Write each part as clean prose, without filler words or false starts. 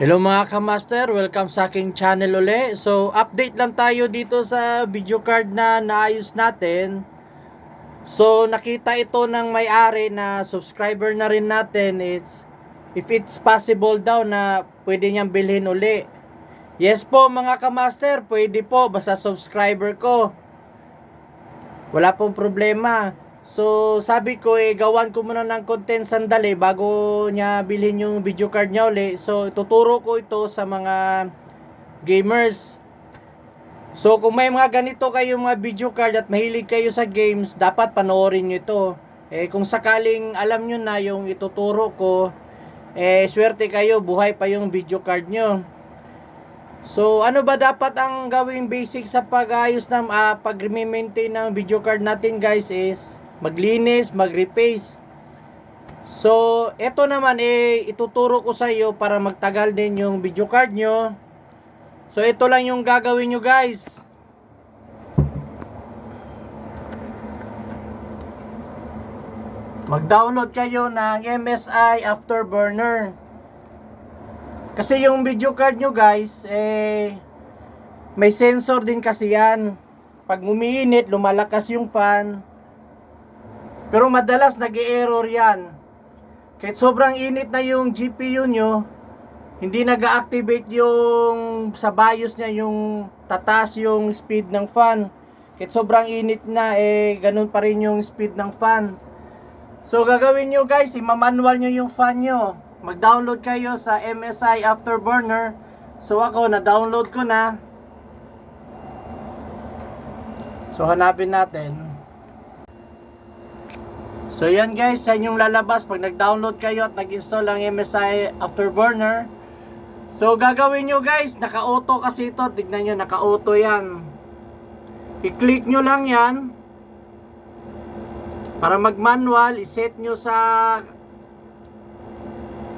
Hello mga kamaster, welcome sa aking channel uli. So update lang tayo dito sa video card na naayos natin. So nakita ito ng may-ari na subscriber na rin natin. If it's possible daw na pwede niyang bilhin uli. Yes po mga kamaster, pwede po, basta subscriber ko. Wala pong problema. So sabi ko gawan ko muna ng content sandali bago niya bilhin yung video card niya uli. So ituturo ko ito sa mga gamers. So kung may mga ganito kayong mga video card at mahilig kayo sa games, dapat panoorin nyo ito. Kung sakaling alam nyo na yung ituturo ko, swerte kayo, buhay pa yung video card nyo. So ano ba dapat ang gawing basic sa pag-ayos ng pag-maintain ng video card natin guys is maglinis, mag-repaste. So ito naman ituturo ko sa iyo para magtagal din yung video card nyo. So ito lang yung gagawin nyo guys. Mag-download kayo ng MSI Afterburner. Kasi yung video card nyo guys may sensor din kasi yan. Pag umiinit, lumalakas yung fan. Pero madalas nag-e-error yan. Kahit sobrang init na yung GPU nyo, hindi nag-activate yung sa BIOS niya, yung tataas yung speed ng fan. Kahit sobrang init na, ganun pa rin yung speed ng fan. So gagawin nyo guys, imamanual nyo yung fan nyo. Mag-download kayo sa MSI Afterburner. So ako, na-download ko na. So hanapin natin. So yan guys, yan yung lalabas pag nag-download kayo at nag-install ang MSI Afterburner. So gagawin nyo guys, naka-auto kasi ito. Tignan nyo, naka-auto yan. I-click nyo lang yan. Para mag-manual, i-set nyo sa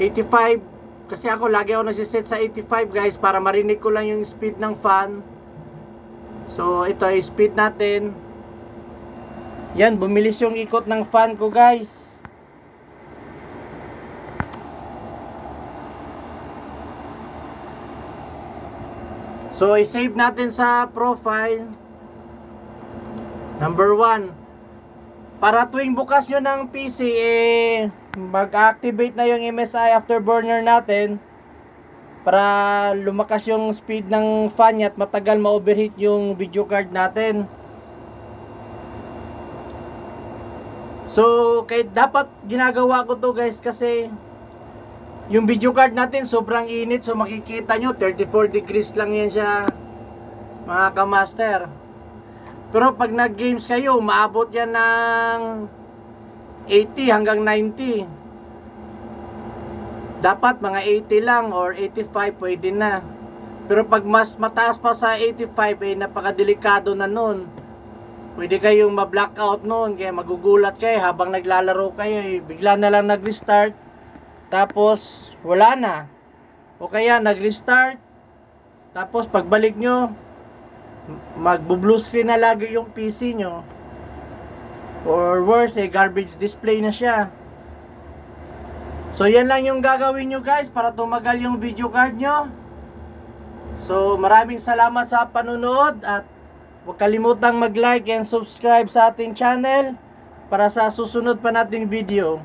85. Kasi ako, lagi ako nasiset sa 85 guys, para marinig ko lang yung speed ng fan. So ito ay speed natin. Yan, bumilis yung ikot ng fan ko guys. So i-save natin sa profile. Number 1. Para tuwing bukas yun ng PC, mag-activate na yung MSI Afterburner natin. Para lumakas yung speed ng fan niya at matagal ma-overheat yung video card natin. So, dapat ginagawa ko to guys kasi yung video card natin sobrang init. So, makikita nyo 34 degrees lang yan siya mga kamaster. Pero pag nag-games kayo, maabot yan ng 80 hanggang 90. Dapat mga 80 lang or 85 pwede na. Pero pag mas mataas pa sa 85, napakadelikado na nun. Pwede kayong ma-blackout noon, kaya magugulat kayo habang naglalaro kayo, bigla na lang nag-restart, tapos wala na. O kaya nag-restart, tapos pagbalik nyo, magbo-blue screen na lagi yung PC nyo. Or worse, garbage display na siya. So yan lang yung gagawin nyo guys para tumagal yung video card nyo. So maraming salamat sa panunood at huwag kalimutang mag-like and subscribe sa ating channel para sa susunod pa nating video.